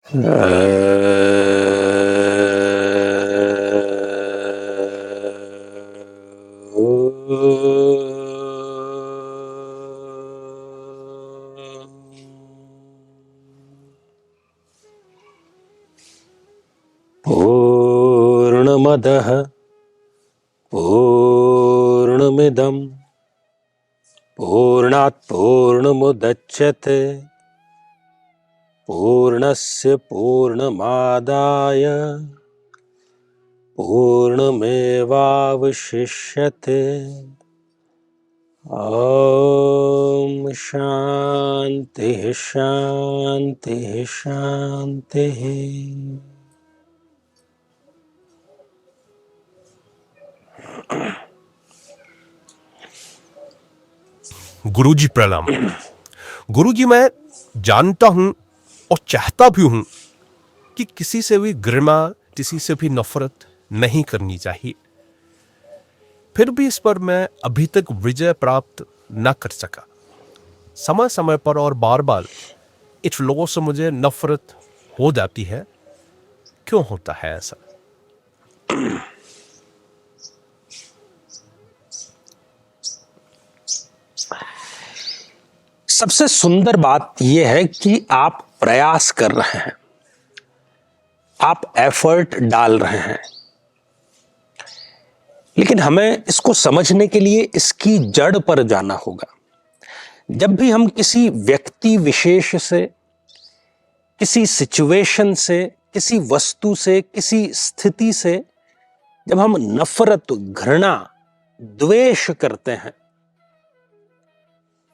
पूर्णमदः पूर्णमिदं पूर्णात् पूर्णमुदच्यते पूर्णस्य पूर्णमादाय पूर्णमेवावशिष्यते। ओम शांति शांति शांति। गुरुजी प्रणाम। गुरुजी, मैं जानता हूं और चाहता भी हूं कि किसी से भी घृणा, किसी से भी नफरत नहीं करनी चाहिए। फिर भी इस पर मैं अभी तक विजय प्राप्त न कर सका। समय समय पर और बार बार इस लोगों से मुझे नफरत हो जाती है। क्यों होता है ऐसा? सबसे सुंदर बात यह है कि आप प्रयास कर रहे हैं, आप एफर्ट डाल रहे हैं, लेकिन हमें इसको समझने के लिए इसकी जड़ पर जाना होगा। जब भी हम किसी व्यक्ति विशेष से, किसी सिचुएशन से, किसी वस्तु से, किसी स्थिति से जब हम नफरत, घृणा, द्वेष करते हैं,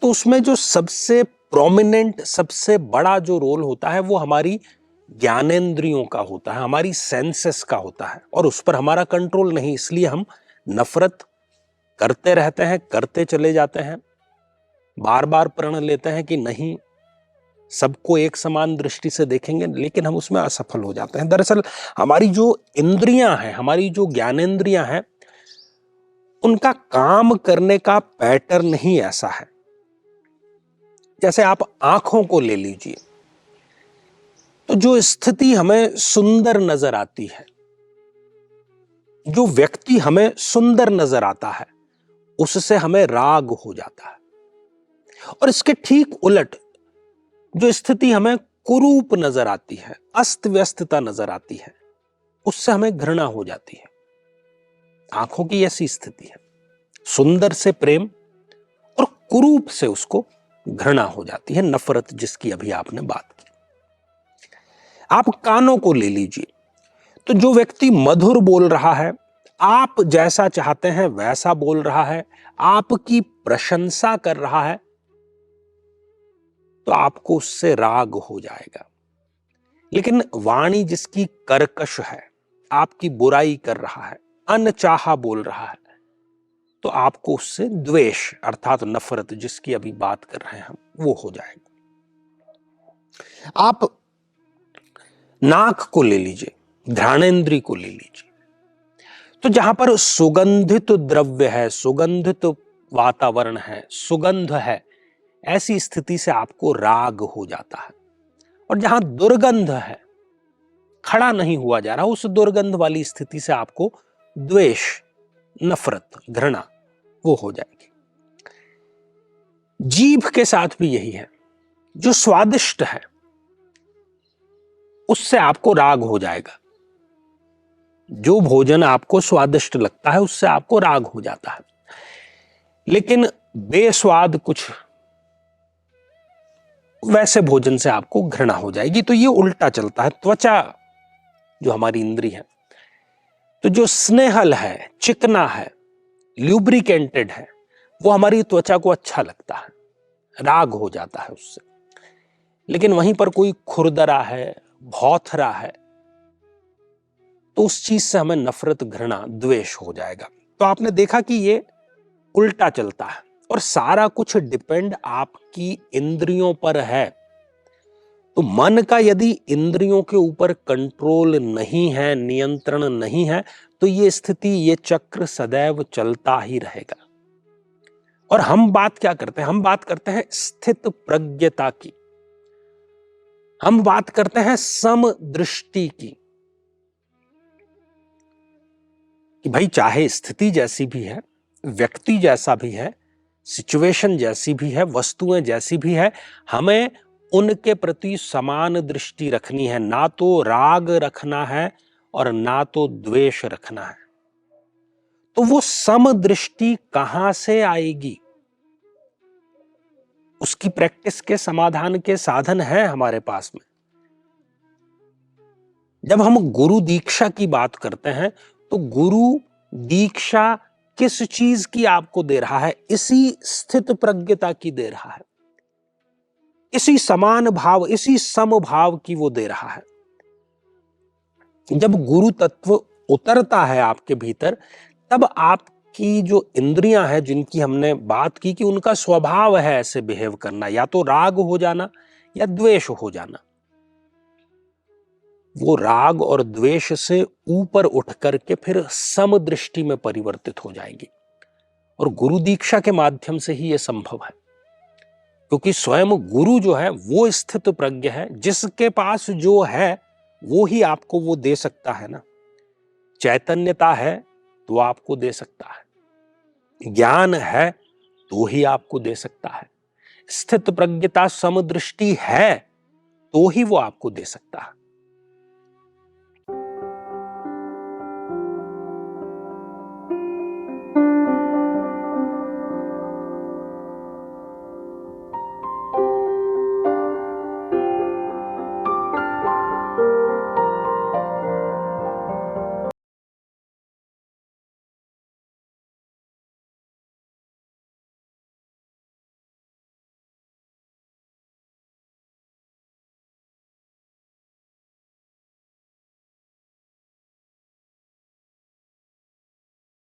तो उसमें जो सबसे प्रोमिनेंट, सबसे बड़ा जो रोल होता है वो हमारी ज्ञानेंद्रियों का होता है, हमारी सेंसेस का होता है, और उस पर हमारा कंट्रोल नहीं। इसलिए हम नफरत करते रहते हैं, करते चले जाते हैं, बार बार प्रण लेते हैं कि नहीं, सबको एक समान दृष्टि से देखेंगे, लेकिन हम उसमें असफल हो जाते हैं। दरअसल हमारी जो इंद्रियां हैं, हमारी जो ज्ञानेंद्रियां हैं, उनका काम करने का पैटर्न ही ऐसा है। जैसे आप आंखों को ले लीजिए, तो जो स्थिति हमें सुंदर नजर आती है, जो व्यक्ति हमें सुंदर नजर आता है, उससे हमें राग हो जाता है। और इसके ठीक उलट जो स्थिति हमें कुरूप नजर आती है, अस्त व्यस्तता नजर आती है, उससे हमें घृणा हो जाती है। आंखों की ऐसी स्थिति है, सुंदर से प्रेम और कुरूप से उसको घृणा हो जाती है, नफरत, जिसकी अभी आपने बात की। आप कानों को ले लीजिए, तो जो व्यक्ति मधुर बोल रहा है, आप जैसा चाहते हैं वैसा बोल रहा है, आपकी प्रशंसा कर रहा है, तो आपको उससे राग हो जाएगा। लेकिन वाणी जिसकी कर्कश है, आपकी बुराई कर रहा है, अनचाहा बोल रहा है, तो आपको उससे द्वेष अर्थात नफरत, जिसकी अभी बात कर रहे हैं हम, वो हो जाएगा। आप नाक को ले लीजिए, घ्राणेंद्रिय को ले लीजिए, तो जहां पर सुगंधित द्रव्य है, सुगंधित वातावरण है, सुगंध है, ऐसी स्थिति से आपको राग हो जाता है। और जहां दुर्गंध है, खड़ा नहीं हुआ जा रहा, उस दुर्गंध वाली स्थिति से आपको द्वेष, नफरत, घृणा वो हो जाएगी। जीभ के साथ भी यही है। जो स्वादिष्ट है उससे आपको राग हो जाएगा। जो भोजन आपको स्वादिष्ट लगता है उससे आपको राग हो जाता है, लेकिन बेस्वाद कुछ वैसे भोजन से आपको घृणा हो जाएगी। तो ये उल्टा चलता है। त्वचा जो हमारी इंद्री है, तो जो स्नेहल है, चिकना है, ल्यूब्रिकेंटेड है, वो हमारी त्वचा को अच्छा लगता है, राग हो जाता है उससे। लेकिन वहीं पर कोई खुरदरा है, भौथरा है, तो उस चीज से हमें नफरत, घृणा, द्वेष हो जाएगा। तो आपने देखा कि ये उल्टा चलता है, और सारा कुछ डिपेंड आपकी इंद्रियों पर है। तो मन का यदि इंद्रियों के ऊपर कंट्रोल नहीं है, नियंत्रण नहीं है, तो ये स्थिति, ये चक्र सदैव चलता ही रहेगा। और हम बात क्या करते हैं? हम बात करते हैं स्थित प्रज्ञता की। हम बात करते हैं समदृष्टि की, कि भाई चाहे स्थिति जैसी भी है, व्यक्ति जैसा भी है, सिचुएशन जैसी भी है, वस्तुएं जैसी भी है, हमें उनके प्रति समान दृष्टि रखनी है, ना तो राग रखना है और ना तो द्वेष रखना है। तो वो समदृष्टि कहां से आएगी? उसकी प्रैक्टिस के समाधान के साधन है हमारे पास में। जब हम गुरु दीक्षा की बात करते हैं तो गुरु दीक्षा किस चीज की आपको दे रहा है? इसी स्थित प्रज्ञता की दे रहा है, इसी समान भाव, इसी समभाव की वो दे रहा है। जब गुरु तत्व उतरता है आपके भीतर, तब आपकी जो इंद्रियां हैं, जिनकी हमने बात की कि उनका स्वभाव है ऐसे बिहेव करना, या तो राग हो जाना या द्वेष हो जाना, वो राग और द्वेष से ऊपर उठ करके फिर समदृष्टि में परिवर्तित हो जाएंगी। और गुरु दीक्षा के माध्यम से ही यह संभव है, क्योंकि स्वयं गुरु जो है वो स्थित प्रज्ञ है, जिसके पास जो है वो ही आपको वो दे सकता है ना। चैतन्यता है तो आपको दे सकता है, ज्ञान है तो ही आपको दे सकता है, स्थित प्रज्ञता समदृष्टि है तो ही वो आपको दे सकता है।